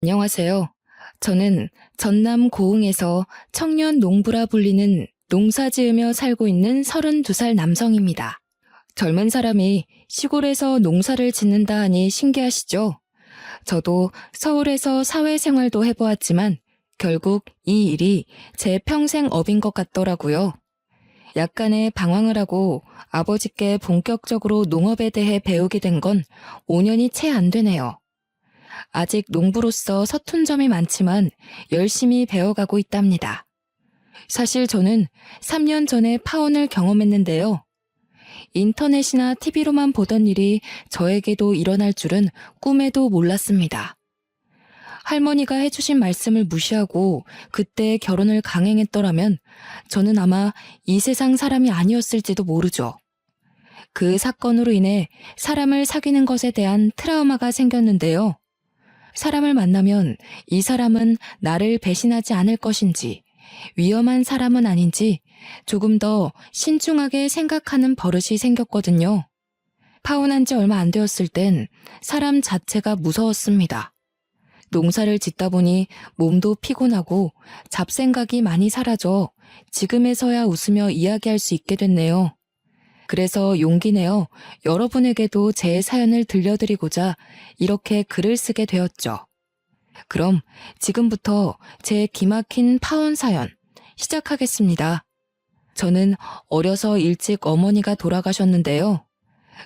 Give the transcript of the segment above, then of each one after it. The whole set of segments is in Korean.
안녕하세요. 저는 전남 고흥에서 청년 농부라 불리는 농사 지으며 살고 있는 32살 남성입니다. 젊은 사람이 시골에서 농사를 짓는다 하니 신기하시죠? 저도 서울에서 사회생활도 해보았지만 결국 이 일이 제 평생 업인 것 같더라고요. 약간의 방황을 하고 아버지께 본격적으로 농업에 대해 배우게 된 건 5년이 채 안 되네요. 아직 농부로서 서툰 점이 많지만 열심히 배워가고 있답니다. 사실 저는 3년 전에 파혼을 경험했는데요. 인터넷이나 TV로만 보던 일이 저에게도 일어날 줄은 꿈에도 몰랐습니다. 할머니가 해주신 말씀을 무시하고 그때 결혼을 강행했더라면 저는 아마 이 세상 사람이 아니었을지도 모르죠. 그 사건으로 인해 사람을 사귀는 것에 대한 트라우마가 생겼는데요. 사람을 만나면 이 사람은 나를 배신하지 않을 것인지, 위험한 사람은 아닌지 조금 더 신중하게 생각하는 버릇이 생겼거든요. 파혼한 지 얼마 안 되었을 땐 사람 자체가 무서웠습니다. 농사를 짓다 보니 몸도 피곤하고 잡생각이 많이 사라져 지금에서야 웃으며 이야기할 수 있게 됐네요. 그래서 용기 내어 여러분에게도 제 사연을 들려드리고자 이렇게 글을 쓰게 되었죠. 그럼 지금부터 제 기막힌 파혼 사연 시작하겠습니다. 저는 어려서 일찍 어머니가 돌아가셨는데요.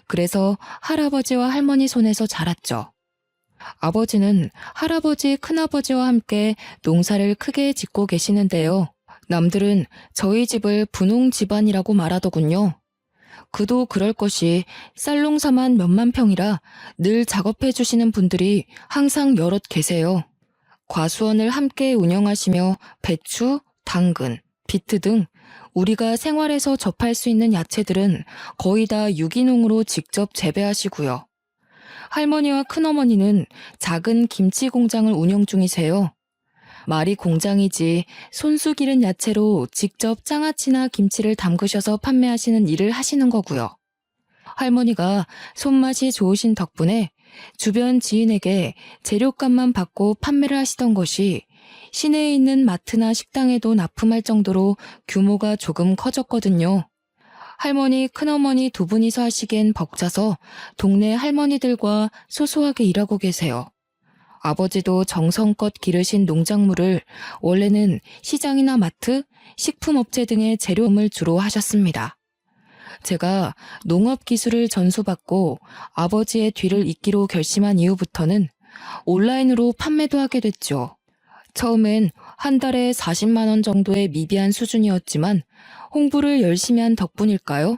그래서 할아버지와 할머니 손에서 자랐죠. 아버지는 할아버지, 큰아버지와 함께 농사를 크게 짓고 계시는데요. 남들은 저희 집을 분홍 집안이라고 말하더군요. 그도 그럴 것이 쌀농사만 몇만 평이라 늘 작업해 주시는 분들이 항상 여럿 계세요. 과수원을 함께 운영하시며 배추, 당근, 비트 등 우리가 생활에서 접할 수 있는 야채들은 거의 다 유기농으로 직접 재배하시고요. 할머니와 큰어머니는 작은 김치 공장을 운영 중이세요. 말이 공장이지 손수 기른 야채로 직접 장아찌나 김치를 담그셔서 판매하시는 일을 하시는 거고요. 할머니가 손맛이 좋으신 덕분에 주변 지인에게 재료값만 받고 판매를 하시던 것이 시내에 있는 마트나 식당에도 납품할 정도로 규모가 조금 커졌거든요. 할머니, 큰어머니 두 분이서 하시기엔 벅차서 동네 할머니들과 소소하게 일하고 계세요. 아버지도 정성껏 기르신 농작물을 원래는 시장이나 마트, 식품업체 등의 재료음을 주로 하셨습니다. 제가 농업 기술을 전수받고 아버지의 뒤를 잇기로 결심한 이후부터는 온라인으로 판매도 하게 됐죠. 처음엔 한 달에 40만 원 정도의 미비한 수준이었지만 홍보를 열심히 한 덕분일까요?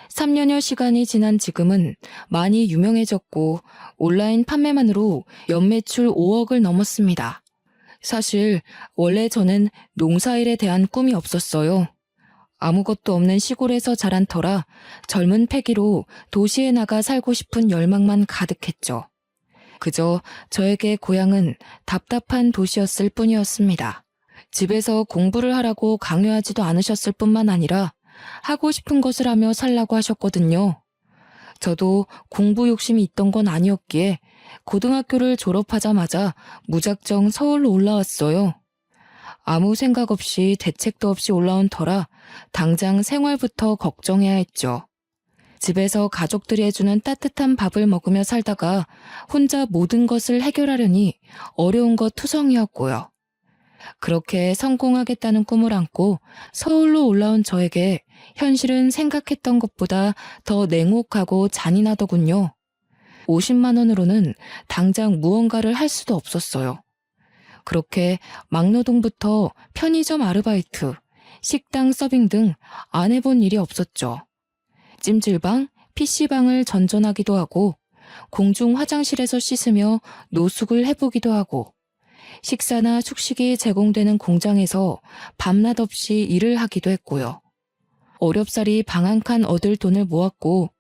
3년여 시간이 지난 지금은 많이 유명해졌고 온라인 판매만으로 연매출 5억을 넘었습니다. 사실 원래 저는 농사일에 대한 꿈이 없었어요. 아무것도 없는 시골에서 자란 터라 젊은 패기로 도시에 나가 살고 싶은 열망만 가득했죠. 그저 저에게 고향은 답답한 도시였을 뿐이었습니다. 집에서 공부를 하라고 강요하지도 않으셨을 뿐만 아니라 하고 싶은 것을 하며 살라고 하셨거든요. 저도 공부 욕심이 있던 건 아니었기에 고등학교를 졸업하자마자 무작정 서울로 올라왔어요. 아무 생각 없이 대책도 없이 올라온 터라 당장 생활부터 걱정해야 했죠. 집에서 가족들이 해주는 따뜻한 밥을 먹으며 살다가 혼자 모든 것을 해결하려니 어려운 것 투성이었고요. 그렇게 성공하겠다는 꿈을 안고 서울로 올라온 저에게 현실은 생각했던 것보다 더 냉혹하고 잔인하더군요. 50만 원으로는 당장 무언가를 할 수도 없었어요. 그렇게 막노동부터 편의점 아르바이트, 식당 서빙 등 안 해본 일이 없었죠. 찜질방, PC방을 전전하기도 하고 공중 화장실에서 씻으며 노숙을 해보기도 하고 식사나 숙식이 제공되는 공장에서 밤낮 없이 일을 하기도 했고요. 어렵사리 방 한 칸 얻을 돈을 모았고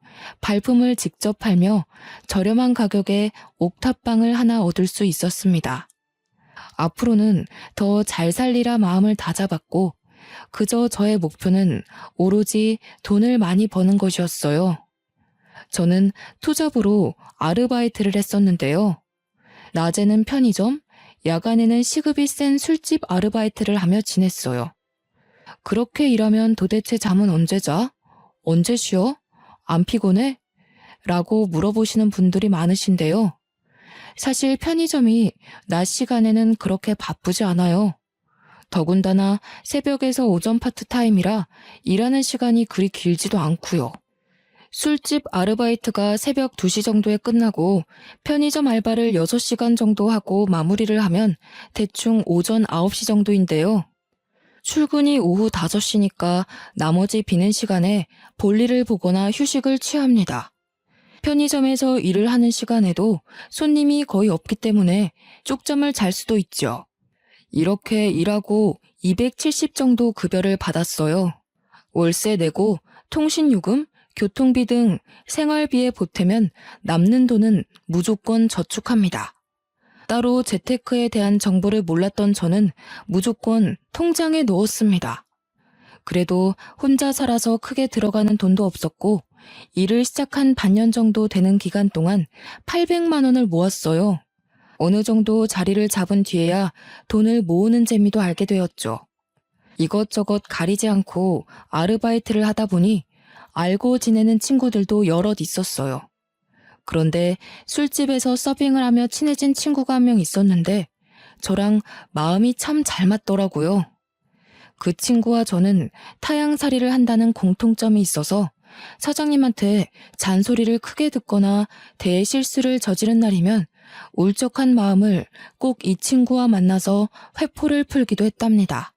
발품을 직접 팔며 저렴한 가격에 옥탑방을 하나 얻을 수 있었습니다. 앞으로는 더 잘 살리라 마음을 다잡았고 그저 저의 목표는 오로지 돈을 많이 버는 것이었어요. 저는 투잡으로 아르바이트를 했었는데요. 낮에는 편의점, 야간에는 시급이 센 술집 아르바이트를 하며 지냈어요. 그렇게 일하면 도대체 잠은 언제 자? 언제 쉬어? 안 피곤해? 라고 물어보시는 분들이 많으신데요. 사실 편의점이 낮 시간에는 그렇게 바쁘지 않아요. 더군다나 새벽에서 오전 파트타임이라 일하는 시간이 그리 길지도 않고요. 술집 아르바이트가 새벽 2시 정도에 끝나고 편의점 알바를 6시간 정도 하고 마무리를 하면 대충 오전 9시 정도인데요. 출근이 오후 5시니까 나머지 비는 시간에 볼일을 보거나 휴식을 취합니다. 편의점에서 일을 하는 시간에도 손님이 거의 없기 때문에 쪽잠을 잘 수도 있죠. 이렇게 일하고 270 정도 급여를 받았어요. 월세 내고 통신요금, 교통비 등 생활비에 보태면 남는 돈은 무조건 저축합니다. 따로 재테크에 대한 정보를 몰랐던 저는 무조건 통장에 넣었습니다. 그래도 혼자 살아서 크게 들어가는 돈도 없었고 일을 시작한 반년 정도 되는 기간 동안 800만 원을 모았어요. 어느 정도 자리를 잡은 뒤에야 돈을 모으는 재미도 알게 되었죠. 이것저것 가리지 않고 아르바이트를 하다 보니 알고 지내는 친구들도 여럿 있었어요. 그런데 술집에서 서빙을 하며 친해진 친구가 한 명 있었는데 저랑 마음이 참 잘 맞더라고요. 그 친구와 저는 타향살이를 한다는 공통점이 있어서 사장님한테 잔소리를 크게 듣거나 대실수를 저지른 날이면 울적한 마음을 꼭 이 친구와 만나서 회포를 풀기도 했답니다.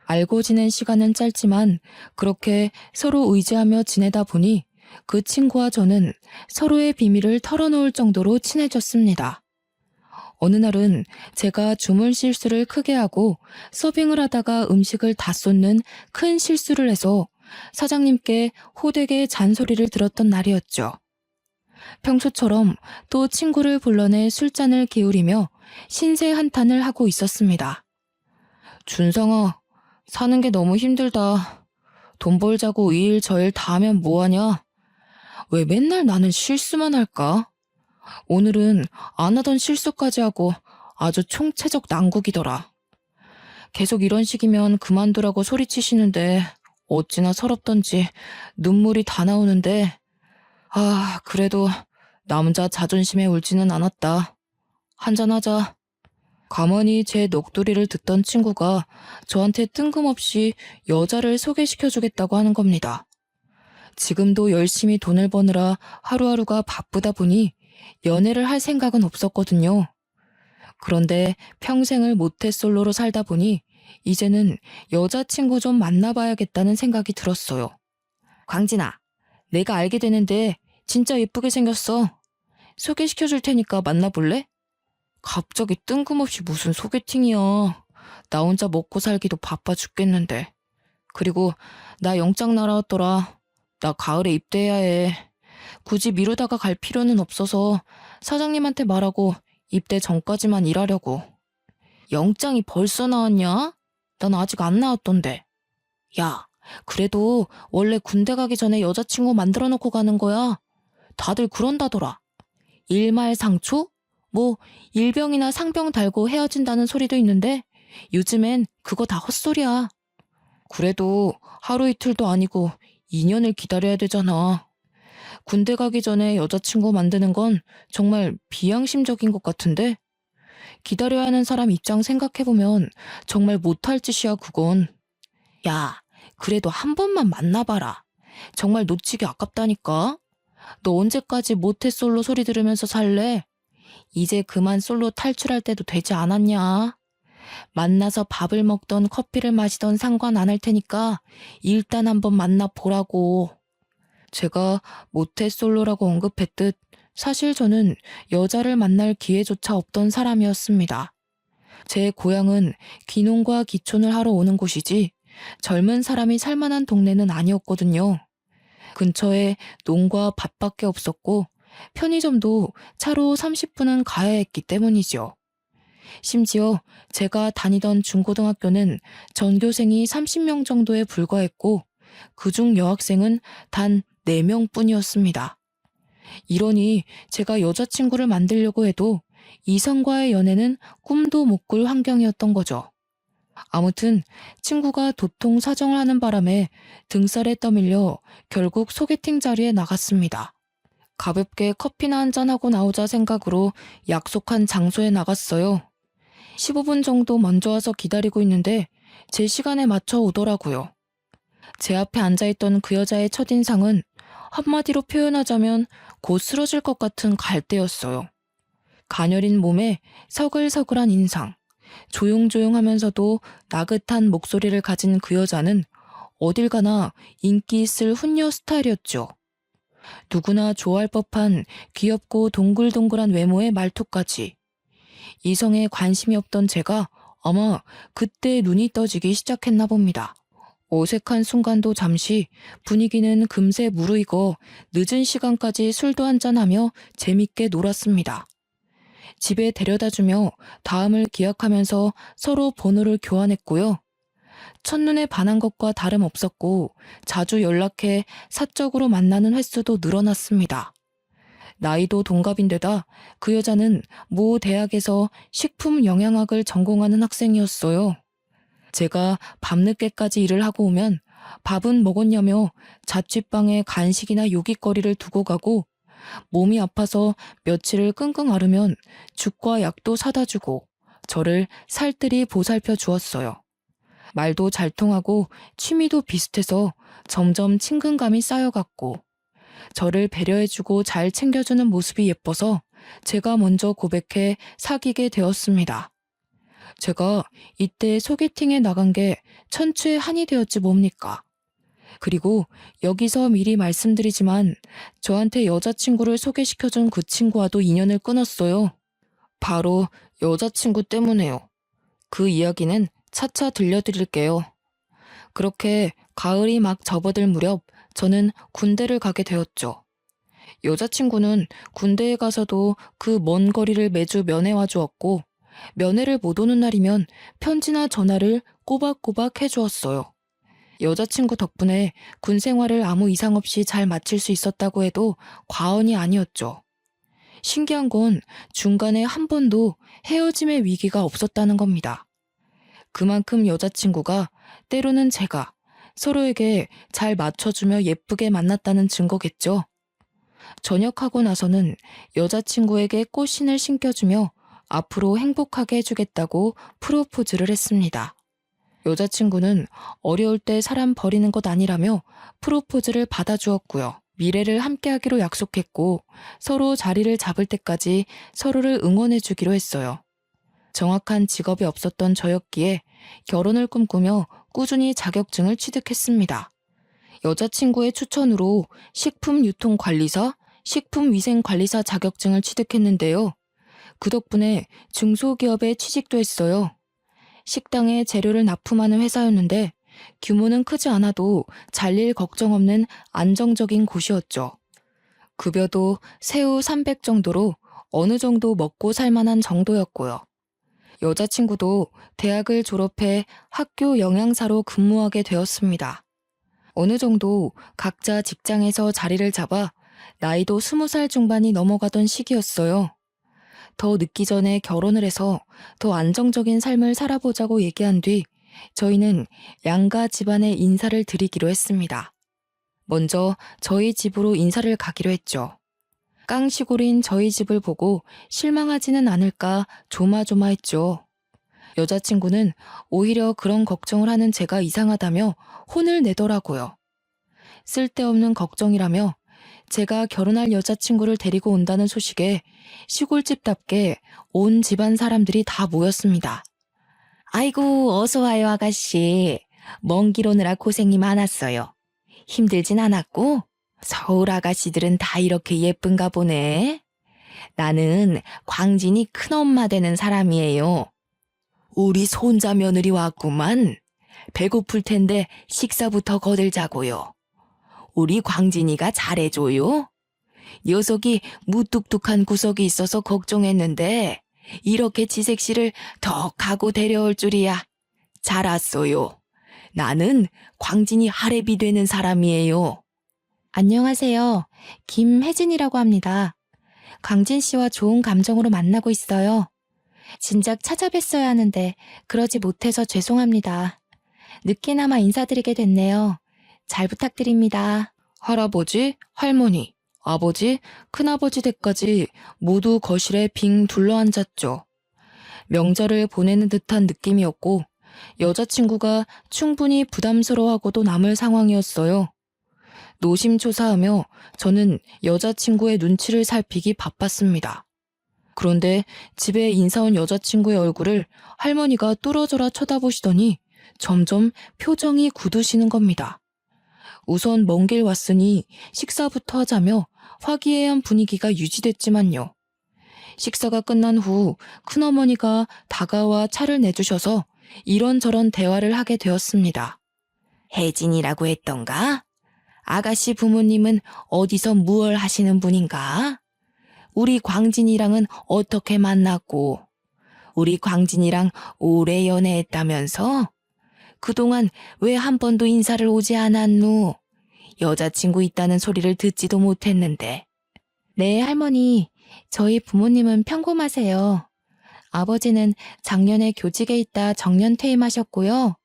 알고 지낸 시간은 짧지만 그렇게 서로 의지하며 지내다 보니 그 친구와 저는 서로의 비밀을 털어놓을 정도로 친해졌습니다. 어느 날은 제가 주문 실수를 크게 하고 서빙을 하다가 음식을 다 쏟는 큰 실수를 해서 사장님께 호되게 잔소리를 들었던 날이었죠. 평소처럼 또 친구를 불러내 술잔을 기울이며 신세 한탄을 하고 있었습니다. 준성아, 사는 게 너무 힘들다. 돈 벌자고 이 일 저 일 다 하면 뭐하냐? 왜 맨날 나는 실수만 할까? 오늘은 안 하던 실수까지 하고 아주 총체적 난국이더라. 계속 이런 식이면 그만두라고 소리치시는데 어찌나 서럽던지 눈물이 다 나오는데 그래도 남자 자존심에 울지는 않았다. 한잔하자. 가만히 제 넋두리를 듣던 친구가 저한테 뜬금없이 여자를 소개시켜주겠다고 하는 겁니다. 지금도 열심히 돈을 버느라 하루하루가 바쁘다 보니 연애를 할 생각은 없었거든요. 그런데 평생을 모태솔로로 살다 보니 이제는 여자친구 좀 만나봐야겠다는 생각이 들었어요. 광진아, 내가 알게 되는데 진짜 예쁘게 생겼어. 소개시켜줄 테니까 만나볼래? 갑자기 뜬금없이 무슨 소개팅이야. 나 혼자 먹고 살기도 바빠 죽겠는데. 그리고 나 영장 날아왔더라. 나 가을에 입대해야 해. 굳이 미루다가 갈 필요는 없어서 사장님한테 말하고 입대 전까지만 일하려고. 영장이 벌써 나왔냐? 난 아직 안 나왔던데. 야, 그래도 원래 군대 가기 전에 여자친구 만들어 놓고 가는 거야. 다들 그런다더라. 일말상초? 뭐 일병이나 상병 달고 헤어진다는 소리도 있는데 요즘엔 그거 다 헛소리야. 그래도 하루 이틀도 아니고 2년을 기다려야 되잖아. 군대 가기 전에 여자친구 만드는 건 정말 비양심적인 것 같은데? 기다려야 하는 사람 입장 생각해보면 정말 못할 짓이야 그건. 야, 그래도 한 번만 만나봐라. 정말 놓치기 아깝다니까. 너 언제까지 모태솔로 소리 들으면서 살래? 이제 그만 솔로 탈출할 때도 되지 않았냐? 만나서 밥을 먹던 커피를 마시던 상관 안 할 테니까 일단 한번 만나보라고. 제가 모태솔로라고 언급했듯 사실 저는 여자를 만날 기회조차 없던 사람이었습니다. 제 고향은 귀농과 기촌을 하러 오는 곳이지 젊은 사람이 살만한 동네는 아니었거든요. 근처에 농과 밭밖에 없었고 편의점도 차로 30분은 가야 했기 때문이죠. 심지어 제가 다니던 중고등학교는 전교생이 30명 정도에 불과했고 그중 여학생은 단 4명뿐이었습니다. 이러니 제가 여자친구를 만들려고 해도 이성과의 연애는 꿈도 못 꿀 환경이었던 거죠. 아무튼 친구가 도통 사정을 하는 바람에 등살에 떠밀려 결국 소개팅 자리에 나갔습니다. 가볍게 커피나 한잔하고 나오자 생각으로 약속한 장소에 나갔어요. 15분 정도 먼저 와서 기다리고 있는데 제 시간에 맞춰 오더라고요. 제 앞에 앉아있던 그 여자의 첫인상은 한마디로 표현하자면 곧 쓰러질 것 같은 갈대였어요. 가녀린 몸에 서글서글한 인상, 조용조용하면서도 나긋한 목소리를 가진 그 여자는 어딜 가나 인기 있을 훈녀 스타일이었죠. 누구나 좋아할 법한 귀엽고 동글동글한 외모의 말투까지. 이성에 관심이 없던 제가 아마 그때 눈이 떠지기 시작했나 봅니다. 어색한 순간도 잠시, 분위기는 금세 무르익어 늦은 시간까지 술도 한잔하며 재밌게 놀았습니다. 집에 데려다주며 다음을 기약하면서 서로 번호를 교환했고요. 첫눈에 반한 것과 다름없었고 자주 연락해 사적으로 만나는 횟수도 늘어났습니다. 나이도 동갑인데다 그 여자는 모 대학에서 식품 영양학을 전공하는 학생이었어요. 제가 밤늦게까지 일을 하고 오면 밥은 먹었냐며 자취방에 간식이나 요깃거리를 두고 가고 몸이 아파서 며칠을 끙끙 앓으면 죽과 약도 사다 주고 저를 살뜰히 보살펴 주었어요. 말도 잘 통하고 취미도 비슷해서 점점 친근감이 쌓여갔고 저를 배려해주고 잘 챙겨주는 모습이 예뻐서 제가 먼저 고백해 사귀게 되었습니다. 제가 이때 소개팅에 나간 게 천추의 한이 되었지 뭡니까? 그리고 여기서 미리 말씀드리지만 저한테 여자친구를 소개시켜준 그 친구와도 인연을 끊었어요. 바로 여자친구 때문에요. 그 이야기는 차차 들려드릴게요. 그렇게 가을이 막 접어들 무렵 저는 군대를 가게 되었죠. 여자친구는 군대에 가서도 그 먼 거리를 매주 면회와 주었고 면회를 못 오는 날이면 편지나 전화를 꼬박꼬박 해주었어요. 여자친구 덕분에 군 생활을 아무 이상 없이 잘 마칠 수 있었다고 해도 과언이 아니었죠. 신기한 건 중간에 한 번도 헤어짐의 위기가 없었다는 겁니다. 그만큼 여자친구가, 때로는 제가 서로에게 잘 맞춰주며 예쁘게 만났다는 증거겠죠. 전역하고 나서는 여자친구에게 꽃신을 신겨주며 앞으로 행복하게 해주겠다고 프로포즈를 했습니다. 여자친구는 어려울 때 사람 버리는 것 아니라며 프로포즈를 받아주었고요. 미래를 함께하기로 약속했고 서로 자리를 잡을 때까지 서로를 응원해주기로 했어요. 정확한 직업이 없었던 저였기에 결혼을 꿈꾸며 꾸준히 자격증을 취득했습니다. 여자친구의 추천으로 식품유통관리사, 식품위생관리사 자격증을 취득했는데요. 그 덕분에 중소기업에 취직도 했어요. 식당에 재료를 납품하는 회사였는데 규모는 크지 않아도 잘릴 걱정 없는 안정적인 곳이었죠. 급여도 새우 300 정도로 어느 정도 먹고 살 만한 정도였고요. 여자친구도 대학을 졸업해 학교 영양사로 근무하게 되었습니다. 어느 정도 각자 직장에서 자리를 잡아 나이도 20살 중반이 넘어가던 시기였어요. 더 늦기 전에 결혼을 해서 더 안정적인 삶을 살아보자고 얘기한 뒤 저희는 양가 집안에 인사를 드리기로 했습니다. 먼저 저희 집으로 인사를 가기로 했죠. 깡시골인 저희 집을 보고 실망하지는 않을까 조마조마했죠. 여자친구는 오히려 그런 걱정을 하는 제가 이상하다며 혼을 내더라고요. 쓸데없는 걱정이라며 제가 결혼할 여자친구를 데리고 온다는 소식에 시골집답게 온 집안 사람들이 다 모였습니다. 아이고, 어서 와요, 아가씨. 먼 길 오느라 고생이 많았어요. 힘들진 않았고? 서울 아가씨들은 다 이렇게 예쁜가 보네. 나는 광진이 큰엄마 되는 사람이에요. 우리 손자 며느리 왔구만. 배고플 텐데 식사부터 거들자고요. 우리 광진이가 잘해줘요. 녀석이 무뚝뚝한 구석이 있어서 걱정했는데 이렇게 지색씨를 덕 하고 데려올 줄이야. 잘 왔어요. 나는 광진이 하랩이 되는 사람이에요. 안녕하세요. 김혜진이라고 합니다. 광진 씨와 좋은 감정으로 만나고 있어요. 진작 찾아뵀어야 하는데 그러지 못해서 죄송합니다. 늦게나마 인사드리게 됐네요. 잘 부탁드립니다. 할아버지, 할머니, 아버지, 큰아버지 댁까지 모두 거실에 빙 둘러앉았죠. 명절을 보내는 듯한 느낌이었고 여자친구가 충분히 부담스러워하고도 남을 상황이었어요. 노심초사하며 저는 여자친구의 눈치를 살피기 바빴습니다. 그런데 집에 인사 온 여자친구의 얼굴을 할머니가 뚫어져라 쳐다보시더니 점점 표정이 굳으시는 겁니다. 우선 먼 길 왔으니 식사부터 하자며 화기애애한 분위기가 유지됐지만요. 식사가 끝난 후 큰어머니가 다가와 차를 내주셔서 이런저런 대화를 하게 되었습니다. 혜진이라고 했던가? 아가씨 부모님은 어디서 무얼 하시는 분인가? 우리 광진이랑은 어떻게 만났고? 우리 광진이랑 오래 연애했다면서? 그동안 왜 한 번도 인사를 오지 않았누? 여자친구 있다는 소리를 듣지도 못했는데. 네, 할머니. 저희 부모님은 평범하세요. 아버지는 작년에 교직에 있다 정년 퇴임하셨고요.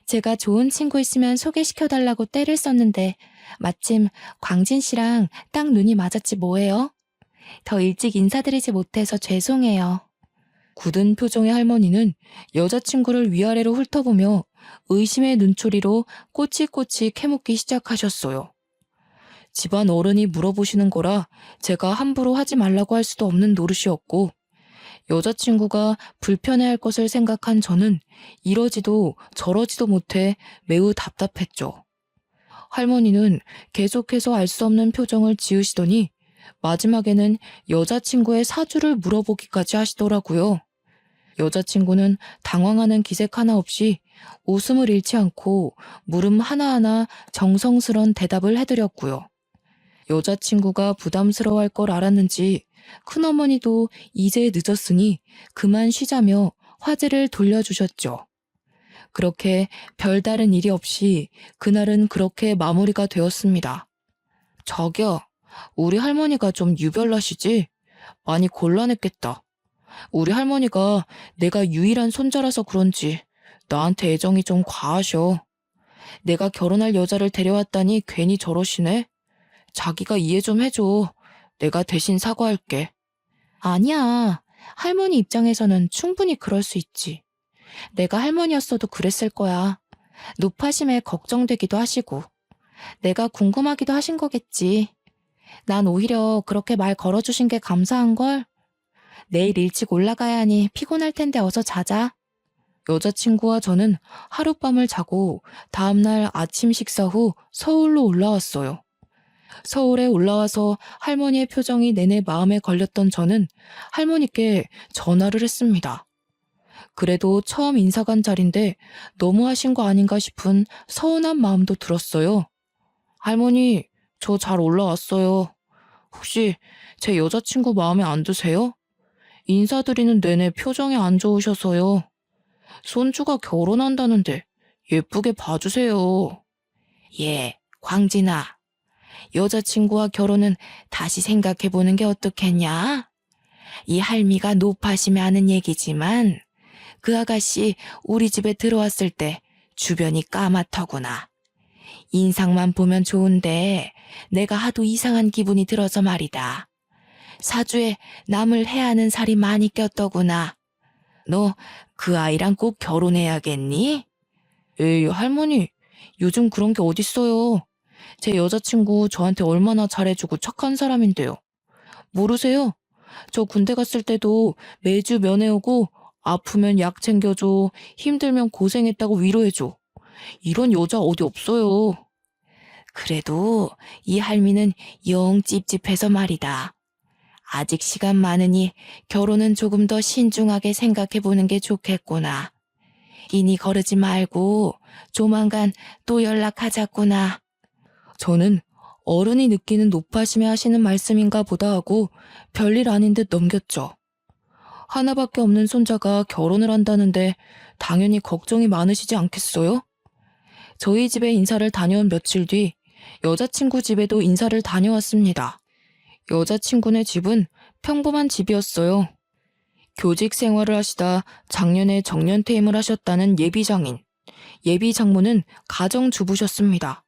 제가 좋은 친구 있으면 소개시켜달라고 떼를 썼는데 마침 광진 씨랑 딱 눈이 맞았지 뭐예요? 더 일찍 인사드리지 못해서 죄송해요. 굳은 표정의 할머니는 여자친구를 위아래로 훑어보며 의심의 눈초리로 꼬치꼬치 캐묻기 시작하셨어요. 집안 어른이 물어보시는 거라 제가 함부로 하지 말라고 할 수도 없는 노릇이었고 여자친구가 불편해할 것을 생각한 저는 이러지도 저러지도 못해 매우 답답했죠. 할머니는 계속해서 알 수 없는 표정을 지으시더니 마지막에는 여자친구의 사주를 물어보기까지 하시더라고요. 여자친구는 당황하는 기색 하나 없이 웃음을 잃지 않고 물음 하나하나 정성스런 대답을 해드렸고요. 여자친구가 부담스러워할 걸 알았는지 큰어머니도 이제 늦었으니 그만 쉬자며 화제를 돌려주셨죠. 그렇게 별다른 일이 없이 그날은 그렇게 마무리가 되었습니다. 자기야, 우리 할머니가 좀 유별나시지? 많이 곤란했겠다. 우리 할머니가 내가 유일한 손자라서 그런지 나한테 애정이 좀 과하셔. 내가 결혼할 여자를 데려왔다니 괜히 저러시네. 자기가 이해 좀 해줘. 내가 대신 사과할게. 아니야. 할머니 입장에서는 충분히 그럴 수 있지. 내가 할머니였어도 그랬을 거야. 노파심에 걱정되기도 하시고. 내가 궁금하기도 하신 거겠지. 난 오히려 그렇게 말 걸어주신 게 감사한걸. 내일 일찍 올라가야 하니 피곤할 텐데 어서 자자. 여자친구와 저는 하룻밤을 자고 다음날 아침 식사 후 서울로 올라왔어요. 서울에 올라와서 할머니의 표정이 내내 마음에 걸렸던 저는 할머니께 전화를 했습니다. 그래도 처음 인사 간 자리인데 너무하신 거 아닌가 싶은 서운한 마음도 들었어요. 할머니, 저 잘 올라왔어요. 혹시 제 여자친구 마음에 안 드세요? 인사드리는 내내 표정이 안 좋으셔서요. 손주가 결혼한다는데 예쁘게 봐주세요. 예, 광진아. 여자친구와 결혼은 다시 생각해보는 게 어떻겠냐? 이 할미가 노파심에 하는 얘기지만 그 아가씨 우리 집에 들어왔을 때 주변이 까맣더구나. 인상만 보면 좋은데 내가 하도 이상한 기분이 들어서 말이다. 사주에 남을 해하는 살이 많이 꼈더구나. 너 그 아이랑 꼭 결혼해야겠니? 에이, 할머니, 요즘 그런 게 어딨어요. 제 여자친구 저한테 얼마나 잘해주고 착한 사람인데요. 모르세요? 저 군대 갔을 때도 매주 면회 오고 아프면 약 챙겨줘, 힘들면 고생했다고 위로해줘. 이런 여자 어디 없어요. 그래도 이 할미는 영 찝찝해서 말이다. 아직 시간 많으니 결혼은 조금 더 신중하게 생각해보는 게 좋겠구나. 이니 거르지 말고 조만간 또 연락하자꾸나. 저는 어른이 느끼는 노파심에 하시는 말씀인가 보다 하고 별일 아닌 듯 넘겼죠. 하나밖에 없는 손자가 결혼을 한다는데 당연히 걱정이 많으시지 않겠어요? 저희 집에 인사를 다녀온 며칠 뒤 여자친구 집에도 인사를 다녀왔습니다. 여자친구네 집은 평범한 집이었어요. 교직 생활을 하시다 작년에 정년퇴임을 하셨다는 예비장인, 예비장모는 가정주부셨습니다.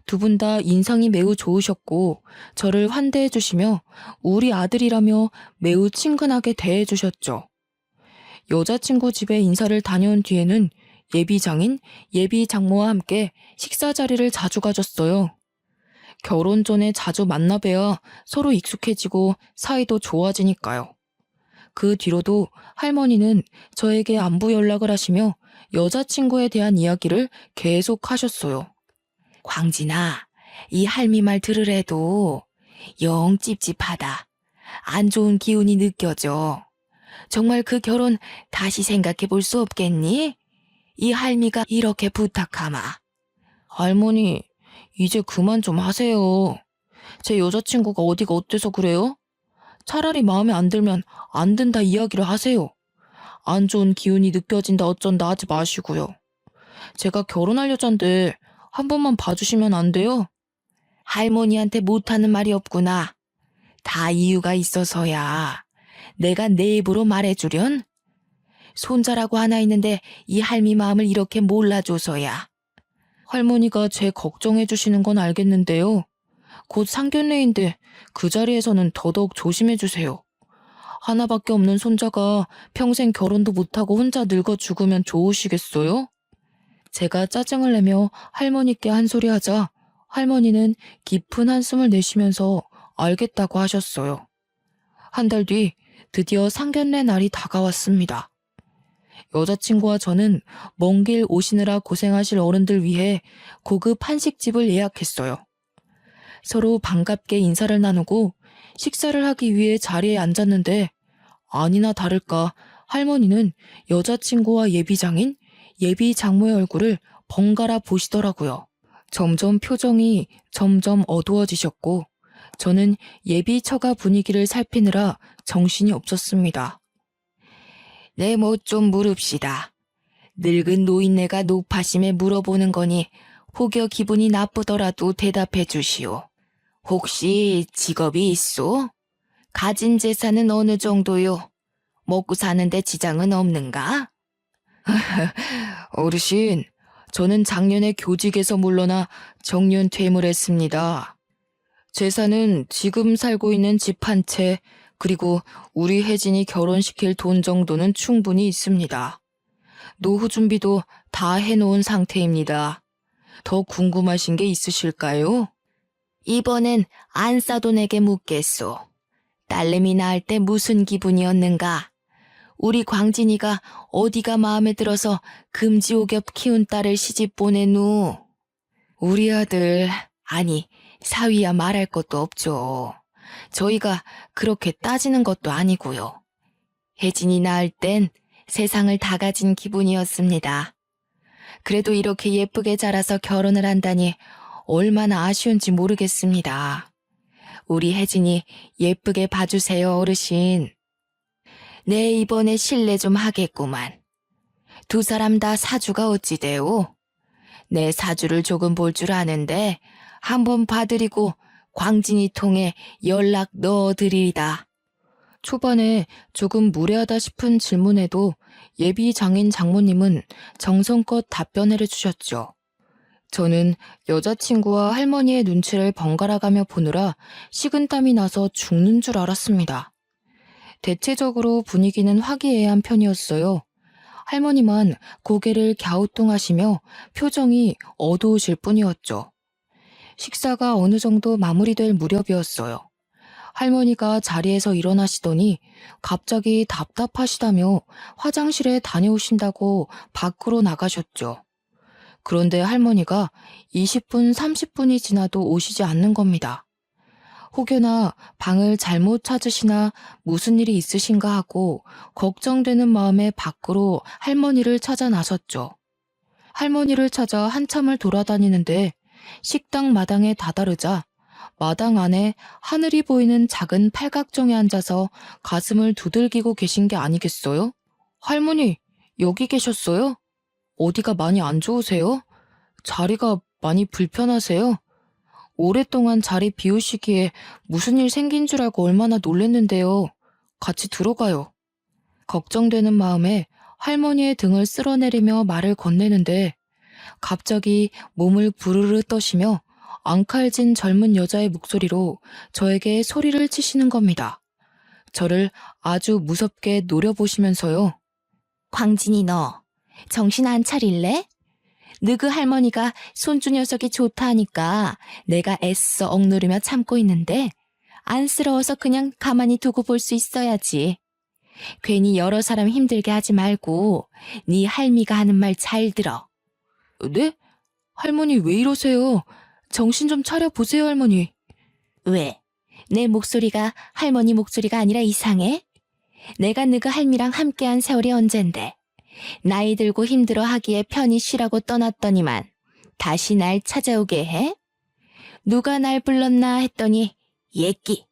두 분 다 인상이 매우 좋으셨고 저를 환대해 주시며 우리 아들이라며 매우 친근하게 대해 주셨죠. 여자친구 집에 인사를 다녀온 뒤에는 예비장인, 예비장모와 함께 식사 자리를 자주 가졌어요. 결혼 전에 자주 만나뵈야 서로 익숙해지고 사이도 좋아지니까요. 그 뒤로도 할머니는 저에게 안부 연락을 하시며 여자친구에 대한 이야기를 계속 하셨어요. 광진아, 이 할미 말 들으래도 영 찝찝하다. 안 좋은 기운이 느껴져. 정말 그 결혼 다시 생각해 볼 수 없겠니? 이 할미가 이렇게 부탁하마. 할머니, 이제 그만 좀 하세요. 제 여자친구가 어디가 어때서 그래요? 차라리 마음에 안 들면 안 된다 이야기를 하세요. 안 좋은 기운이 느껴진다 어쩐다 하지 마시고요. 제가 결혼할 여잔데 한 번만 봐주시면 안 돼요? 할머니한테 못하는 말이 없구나. 다 이유가 있어서야. 내가 내 입으로 말해주련? 손자라고 하나 있는데 이 할미 마음을 이렇게 몰라줘서야. 할머니가 제 걱정해 주시는 건 알겠는데요. 곧 상견례인데 그 자리에서는 더더욱 조심해 주세요. 하나밖에 없는 손자가 평생 결혼도 못하고 혼자 늙어 죽으면 좋으시겠어요? 제가 짜증을 내며 할머니께 한 소리 하자 할머니는 깊은 한숨을 내쉬면서 알겠다고 하셨어요. 한 달 뒤 드디어 상견례 날이 다가왔습니다. 여자친구와 저는 먼 길 오시느라 고생하실 어른들 위해 고급 한식집을 예약했어요. 서로 반갑게 인사를 나누고 식사를 하기 위해 자리에 앉았는데 아니나 다를까 할머니는 여자친구와 예비장인, 예비장모의 얼굴을 번갈아 보시더라고요. 점점 표정이 점점 어두워지셨고 저는 예비 처가 분위기를 살피느라 정신이 없었습니다. 네, 뭐 좀 물읍시다. 늙은 노인네가 노파심에 물어보는 거니 혹여 기분이 나쁘더라도 대답해 주시오. 혹시 직업이 있소? 가진 재산은 어느 정도요? 먹고 사는데 지장은 없는가? 어르신, 저는 작년에 교직에서 물러나 정년 퇴임을 했습니다. 재산은 지금 살고 있는 집 한 채, 그리고 우리 혜진이 결혼시킬 돈 정도는 충분히 있습니다. 노후 준비도 다 해놓은 상태입니다. 더 궁금하신 게 있으실까요? 이번엔 안 싸도 내게 묻겠소. 딸내미 낳을 때 무슨 기분이었는가? 우리 광진이가 어디가 마음에 들어서 금지오겹 키운 딸을 시집 보내누? 우리 아들, 아니 사위야 말할 것도 없죠. 저희가 그렇게 따지는 것도 아니고요. 혜진이 낳을 땐 세상을 다 가진 기분이었습니다. 그래도 이렇게 예쁘게 자라서 결혼을 한다니 얼마나 아쉬운지 모르겠습니다. 우리 혜진이 예쁘게 봐주세요, 어르신. 네, 이번에 실례 좀 하겠구만. 두 사람 다 사주가 어찌 돼요? 내 사주를 조금 볼 줄 아는데 한번 봐드리고 광진이 통해 연락 넣어드리리다. 초반에 조금 무례하다 싶은 질문에도 예비 장인 장모님은 정성껏 답변을 해주셨죠. 저는 여자친구와 할머니의 눈치를 번갈아가며 보느라 식은땀이 나서 죽는 줄 알았습니다. 대체적으로 분위기는 화기애애한 편이었어요. 할머니만 고개를 갸우뚱하시며 표정이 어두우실 뿐이었죠. 식사가 어느 정도 마무리될 무렵이었어요. 할머니가 자리에서 일어나시더니 갑자기 답답하시다며 화장실에 다녀오신다고 밖으로 나가셨죠. 그런데 할머니가 20분, 30분이 지나도 오시지 않는 겁니다. 혹여나 방을 잘못 찾으시나 무슨 일이 있으신가 하고 걱정되는 마음에 밖으로 할머니를 찾아 나섰죠. 할머니를 찾아 한참을 돌아다니는데 식당 마당에 다다르자 마당 안에 하늘이 보이는 작은 팔각정에 앉아서 가슴을 두들기고 계신 게 아니겠어요? 할머니, 여기 계셨어요? 어디가 많이 안 좋으세요? 자리가 많이 불편하세요? 오랫동안 자리 비우시기에 무슨 일 생긴 줄 알고 얼마나 놀랬는데요. 같이 들어가요. 걱정되는 마음에 할머니의 등을 쓸어내리며 말을 건네는데 갑자기 몸을 부르르 떠시며 앙칼진 젊은 여자의 목소리로 저에게 소리를 치시는 겁니다. 저를 아주 무섭게 노려보시면서요. 광진이 너 정신 안 차릴래? 너그 할머니가 손주 녀석이 좋다 하니까 내가 애써 억누르며 참고 있는데 안쓰러워서 그냥 가만히 두고 볼 수 있어야지. 괜히 여러 사람 힘들게 하지 말고 네 할미가 하는 말 잘 들어. 네? 할머니 왜 이러세요? 정신 좀 차려보세요, 할머니. 왜? 내 목소리가 할머니 목소리가 아니라 이상해? 내가 너그 할미랑 함께한 세월이 언젠데. 나이 들고 힘들어 하기에 편히 쉬라고 떠났더니만 다시 날 찾아오게 해? 누가 날 불렀나 했더니 예끼,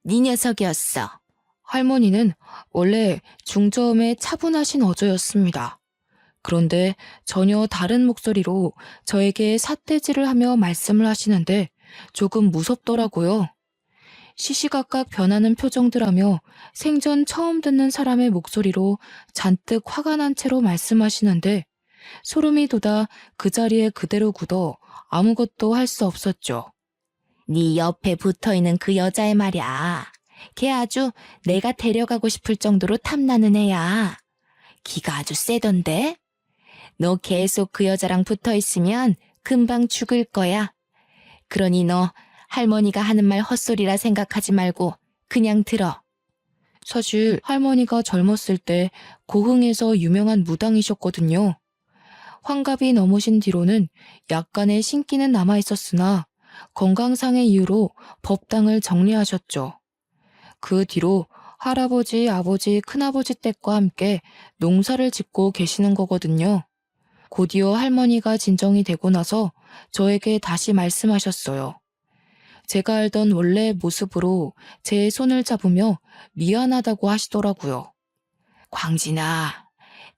네 녀석이었어. 할머니는 원래 중저음의 차분하신 어조였습니다. 그런데 전혀 다른 목소리로 저에게 삿대질을 하며 말씀을 하시는데 조금 무섭더라고요. 시시각각 변하는 표정들 하며 생전 처음 듣는 사람의 목소리로 잔뜩 화가 난 채로 말씀하시는데 소름이 돋아 그 자리에 그대로 굳어 아무것도 할 수 없었죠. 네 옆에 붙어있는 그 여자애 말이야. 걔 아주 내가 데려가고 싶을 정도로 탐나는 애야. 기가 아주 세던데? 너 계속 그 여자랑 붙어있으면 금방 죽을 거야. 그러니 너 할머니가 하는 말 헛소리라 생각하지 말고 그냥 들어. 사실 할머니가 젊었을 때 고흥에서 유명한 무당이셨거든요. 환갑이 넘으신 뒤로는 약간의 신기는 남아있었으나 건강상의 이유로 법당을 정리하셨죠. 그 뒤로 할아버지, 아버지, 큰아버지 댁과 함께 농사를 짓고 계시는 거거든요. 곧이어 할머니가 진정이 되고 나서 저에게 다시 말씀하셨어요. 제가 알던 원래의 모습으로 제 손을 잡으며 미안하다고 하시더라고요. 광진아,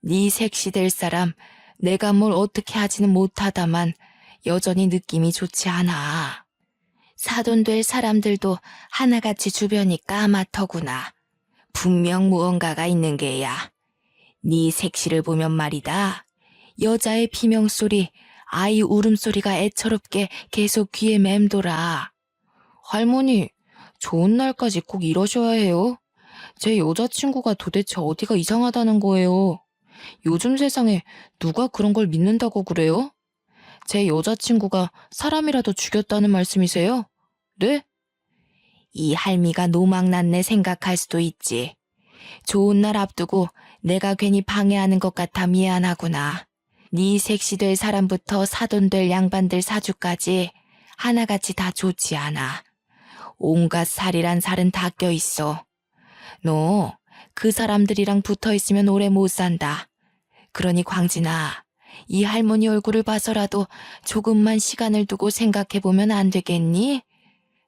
네 색시 될 사람 내가 뭘 어떻게 하지는 못하다만 여전히 느낌이 좋지 않아. 사돈 될 사람들도 하나같이 주변이 까맣더구나. 분명 무언가가 있는 게야. 네 색시를 보면 말이다. 여자의 비명소리, 아이 울음소리가 애처롭게 계속 귀에 맴돌아. 할머니, 좋은 날까지 꼭 이러셔야 해요. 제 여자친구가 도대체 어디가 이상하다는 거예요. 요즘 세상에 누가 그런 걸 믿는다고 그래요? 제 여자친구가 사람이라도 죽였다는 말씀이세요? 네? 이 할미가 노망났네 생각할 수도 있지. 좋은 날 앞두고 내가 괜히 방해하는 것 같아 미안하구나. 네 색시 될 사람부터 사돈 될 양반들 사주까지 하나같이 다 좋지 않아. 온갖 살이란 살은 다 껴있어. 너 그 사람들이랑 붙어있으면 오래 못 산다. 그러니 광진아, 이 할머니 얼굴을 봐서라도 조금만 시간을 두고 생각해보면 안 되겠니?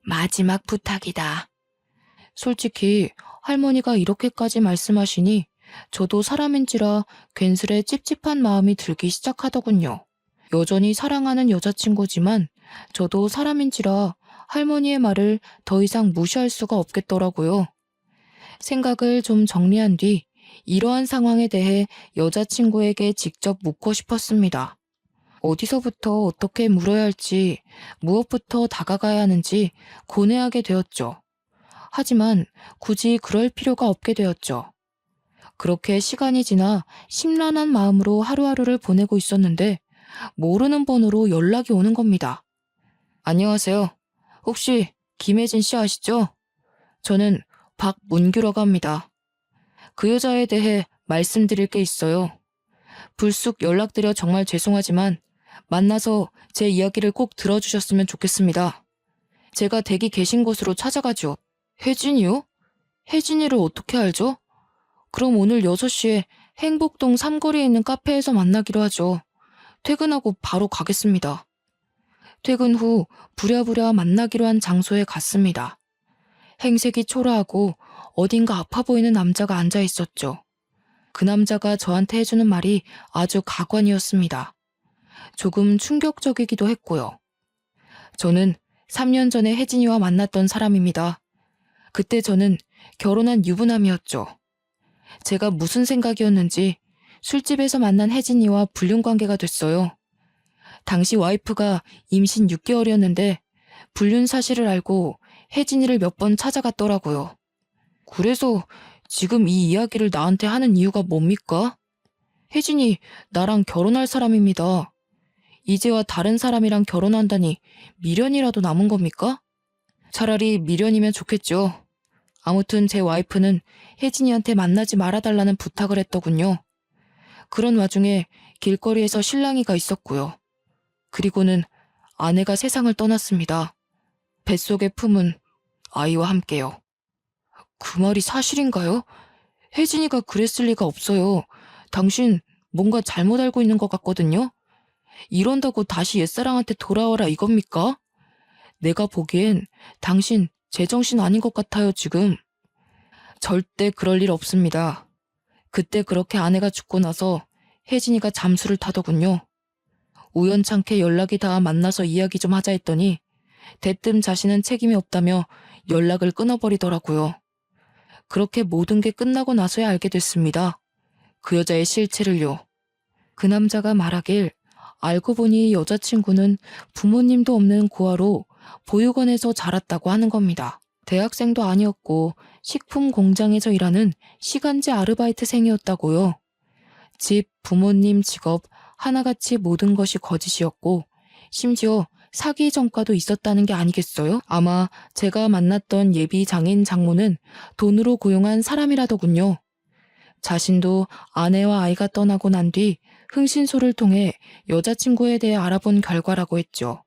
마지막 부탁이다. 솔직히 할머니가 이렇게까지 말씀하시니 저도 사람인지라 괜스레 찝찝한 마음이 들기 시작하더군요. 여전히 사랑하는 여자친구지만 저도 사람인지라 할머니의 말을 더 이상 무시할 수가 없겠더라고요. 생각을 좀 정리한 뒤 이러한 상황에 대해 여자친구에게 직접 묻고 싶었습니다. 어디서부터 어떻게 물어야 할지, 무엇부터 다가가야 하는지 고뇌하게 되었죠. 하지만 굳이 그럴 필요가 없게 되었죠. 그렇게 시간이 지나 심란한 마음으로 하루하루를 보내고 있었는데 모르는 번호로 연락이 오는 겁니다. 안녕하세요. 혹시 김혜진 씨 아시죠? 저는 박문규라고 합니다. 그 여자에 대해 말씀드릴 게 있어요. 불쑥 연락드려 정말 죄송하지만 만나서 제 이야기를 꼭 들어주셨으면 좋겠습니다. 제가 댁이 계신 곳으로 찾아가죠. 혜진이요? 혜진이를 어떻게 알죠? 그럼 오늘 6시에 행복동 삼거리에 있는 카페에서 만나기로 하죠. 퇴근하고 바로 가겠습니다. 퇴근 후 부랴부랴 만나기로 한 장소에 갔습니다. 행색이 초라하고 어딘가 아파 보이는 남자가 앉아 있었죠. 그 남자가 저한테 해주는 말이 아주 가관이었습니다. 조금 충격적이기도 했고요. 저는 3년 전에 혜진이와 만났던 사람입니다. 그때 저는 결혼한 유부남이었죠. 제가 무슨 생각이었는지 술집에서 만난 혜진이와 불륜관계가 됐어요. 당시 와이프가 임신 6개월이었는데 불륜 사실을 알고 혜진이를 몇 번 찾아갔더라고요. 그래서 지금 이 이야기를 나한테 하는 이유가 뭡니까? 혜진이 나랑 결혼할 사람입니다. 이제와 다른 사람이랑 결혼한다니 미련이라도 남은 겁니까? 차라리 미련이면 좋겠죠. 아무튼 제 와이프는 혜진이한테 만나지 말아달라는 부탁을 했더군요. 그런 와중에 길거리에서 실랑이가 있었고요. 그리고는 아내가 세상을 떠났습니다. 뱃속에 품은 아이와 함께요. 그 말이 사실인가요? 혜진이가 그랬을 리가 없어요. 당신 뭔가 잘못 알고 있는 것 같거든요. 이런다고 다시 옛사랑한테 돌아와라 이겁니까? 내가 보기엔 당신 제정신 아닌 것 같아요, 지금. 절대 그럴 일 없습니다. 그때 그렇게 아내가 죽고 나서 혜진이가 잠수를 타더군요. 우연찮게 연락이 닿아 만나서 이야기 좀 하자 했더니 대뜸 자신은 책임이 없다며 연락을 끊어버리더라고요. 그렇게 모든 게 끝나고 나서야 알게 됐습니다. 그 여자의 실체를요. 그 남자가 말하길 알고 보니 여자친구는 부모님도 없는 고아로 보육원에서 자랐다고 하는 겁니다. 대학생도 아니었고 식품 공장에서 일하는 시간제 아르바이트생이었다고요. 집, 부모님, 직업 하나같이 모든 것이 거짓이었고 심지어 사기 전과도 있었다는 게 아니겠어요? 아마 제가 만났던 예비 장인 장모는 돈으로 고용한 사람이라더군요. 자신도 아내와 아이가 떠나고 난 뒤 흥신소를 통해 여자친구에 대해 알아본 결과라고 했죠.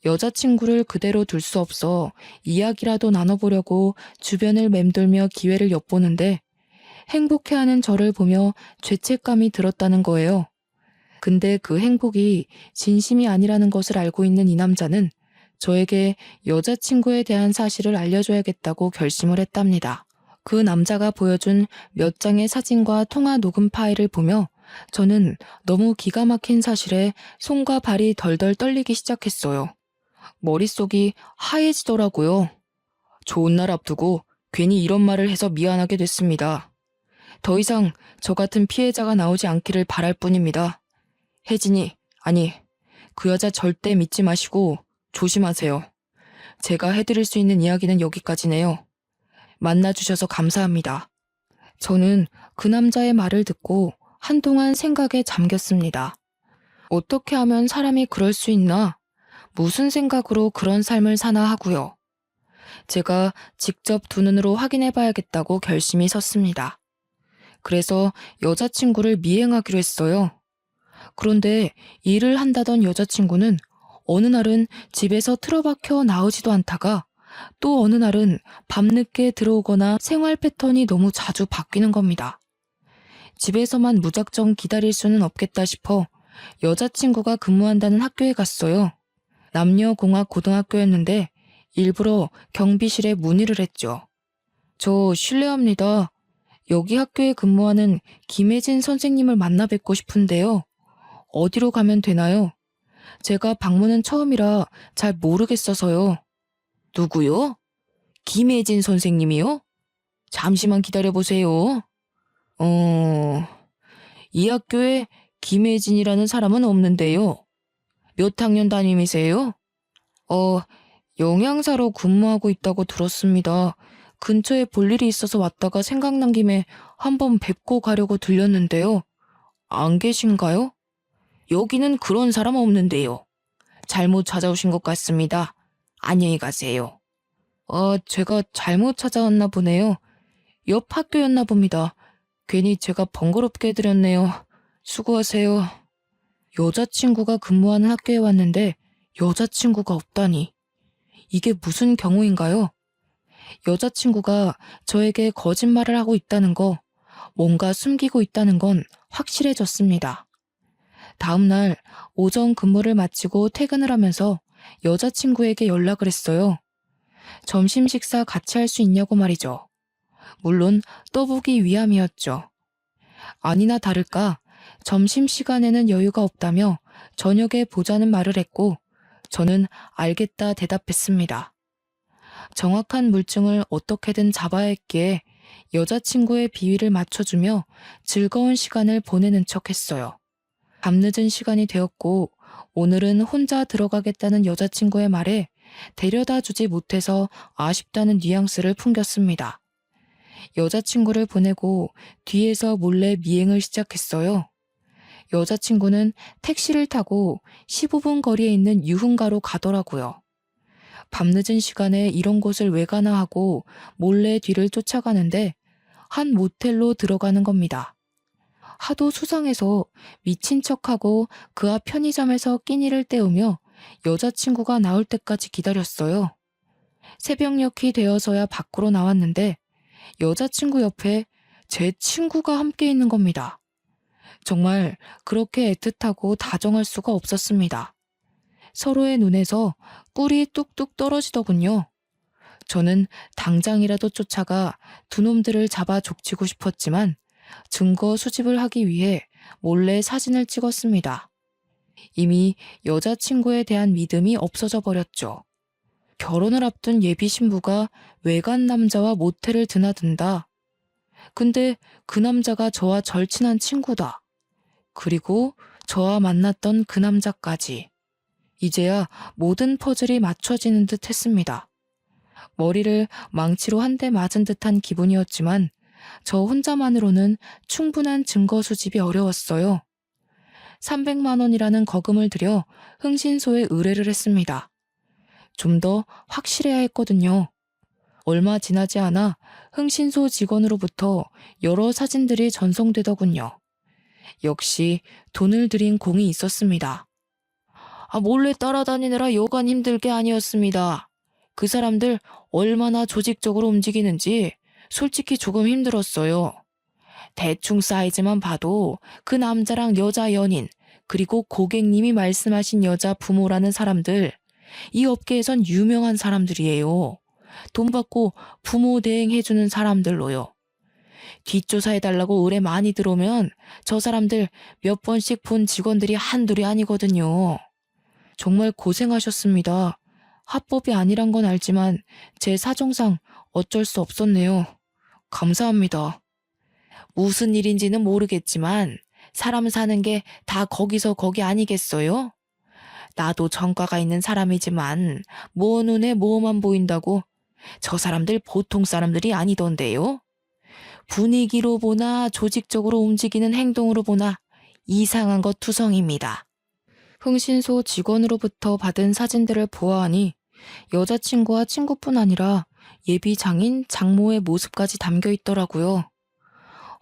여자친구를 그대로 둘 수 없어 이야기라도 나눠보려고 주변을 맴돌며 기회를 엿보는데 행복해하는 저를 보며 죄책감이 들었다는 거예요. 근데 그 행복이 진심이 아니라는 것을 알고 있는 이 남자는 저에게 여자친구에 대한 사실을 알려줘야겠다고 결심을 했답니다. 그 남자가 보여준 몇 장의 사진과 통화 녹음 파일을 보며 저는 너무 기가 막힌 사실에 손과 발이 덜덜 떨리기 시작했어요. 머릿속이 하얘지더라고요. 좋은 날 앞두고 괜히 이런 말을 해서 미안하게 됐습니다. 더 이상 저 같은 피해자가 나오지 않기를 바랄 뿐입니다. 혜진이, 아니, 그 여자 절대 믿지 마시고 조심하세요. 제가 해드릴 수 있는 이야기는 여기까지네요. 만나주셔서 감사합니다. 저는 그 남자의 말을 듣고 한동안 생각에 잠겼습니다. 어떻게 하면 사람이 그럴 수 있나? 무슨 생각으로 그런 삶을 사나 하고요. 제가 직접 두 눈으로 확인해 봐야겠다고 결심이 섰습니다. 그래서 여자친구를 미행하기로 했어요. 그런데 일을 한다던 여자친구는 어느 날은 집에서 틀어박혀 나오지도 않다가 또 어느 날은 밤늦게 들어오거나 생활 패턴이 너무 자주 바뀌는 겁니다. 집에서만 무작정 기다릴 수는 없겠다 싶어 여자친구가 근무한다는 학교에 갔어요. 남녀공학 고등학교였는데 일부러 경비실에 문의를 했죠. 저 실례합니다. 여기 학교에 근무하는 김혜진 선생님을 만나 뵙고 싶은데요. 어디로 가면 되나요? 제가 방문은 처음이라 잘 모르겠어서요. 누구요? 김혜진 선생님이요? 잠시만 기다려보세요. 이 학교에 김혜진이라는 사람은 없는데요. 몇 학년 담임이세요? 영양사로 근무하고 있다고 들었습니다. 근처에 볼 일이 있어서 왔다가 생각난 김에 한번 뵙고 가려고 들렸는데요. 안 계신가요? 여기는 그런 사람 없는데요. 잘못 찾아오신 것 같습니다. 안녕히 가세요. 제가 잘못 찾아왔나 보네요. 옆 학교였나 봅니다. 괜히 제가 번거롭게 해드렸네요. 수고하세요. 여자친구가 근무하는 학교에 왔는데 여자친구가 없다니. 이게 무슨 경우인가요? 여자친구가 저에게 거짓말을 하고 있다는 거, 뭔가 숨기고 있다는 건 확실해졌습니다. 다음 날 오전 근무를 마치고 퇴근을 하면서 여자친구에게 연락을 했어요. 점심 식사 같이 할 수 있냐고 말이죠. 물론 떠보기 위함이었죠. 아니나 다를까 점심시간에는 여유가 없다며 저녁에 보자는 말을 했고 저는 알겠다 대답했습니다. 정확한 물증을 어떻게든 잡아야 했기에 여자친구의 비위를 맞춰주며 즐거운 시간을 보내는 척했어요. 밤늦은 시간이 되었고 오늘은 혼자 들어가겠다는 여자친구의 말에 데려다 주지 못해서 아쉽다는 뉘앙스를 풍겼습니다. 여자친구를 보내고 뒤에서 몰래 미행을 시작했어요. 여자친구는 택시를 타고 15분 거리에 있는 유흥가로 가더라고요. 밤늦은 시간에 이런 곳을 왜 가나 하고 몰래 뒤를 쫓아가는데 한 모텔로 들어가는 겁니다. 하도 수상해서 미친 척하고 그 앞 편의점에서 끼니를 때우며 여자친구가 나올 때까지 기다렸어요. 새벽녘이 되어서야 밖으로 나왔는데 여자친구 옆에 제 친구가 함께 있는 겁니다. 정말 그렇게 애틋하고 다정할 수가 없었습니다. 서로의 눈에서 꿀이 뚝뚝 떨어지더군요. 저는 당장이라도 쫓아가 두 놈들을 잡아 족치고 싶었지만 증거 수집을 하기 위해 몰래 사진을 찍었습니다. 이미 여자친구에 대한 믿음이 없어져 버렸죠. 결혼을 앞둔 예비 신부가 외간 남자와 모텔을 드나든다. 근데 그 남자가 저와 절친한 친구다. 그리고 저와 만났던 그 남자까지. 이제야 모든 퍼즐이 맞춰지는 듯 했습니다. 머리를 망치로 한 대 맞은 듯한 기분이었지만 저 혼자만으로는 충분한 증거 수집이 어려웠어요. 300만 원이라는 거금을 들여 흥신소에 의뢰를 했습니다. 좀 더 확실해야 했거든요. 얼마 지나지 않아 흥신소 직원으로부터 여러 사진들이 전송되더군요. 역시 돈을 들인 공이 있었습니다. 몰래 따라다니느라 여간 힘들 게 아니었습니다. 그 사람들 얼마나 조직적으로 움직이는지 솔직히 조금 힘들었어요. 대충 사이즈만 봐도 그 남자랑 여자 연인, 그리고 고객님이 말씀하신 여자 부모라는 사람들, 이 업계에선 유명한 사람들이에요. 돈 받고 부모 대행해주는 사람들로요. 뒷조사해달라고 의뢰 많이 들어오면 저 사람들 몇 번씩 본 직원들이 한둘이 아니거든요. 정말 고생하셨습니다. 합법이 아니란 건 알지만 제 사정상 어쩔 수 없었네요. 감사합니다. 무슨 일인지는 모르겠지만 사람 사는 게 다 거기서 거기 아니겠어요? 나도 정가가 있는 사람이지만 뭐 눈에 뭐만 보인다고 저 사람들 보통 사람들이 아니던데요? 분위기로 보나 조직적으로 움직이는 행동으로 보나 이상한 것 투성입니다. 흥신소 직원으로부터 받은 사진들을 보아하니 여자친구와 친구뿐 아니라 예비 장인 장모의 모습까지 담겨 있더라고요.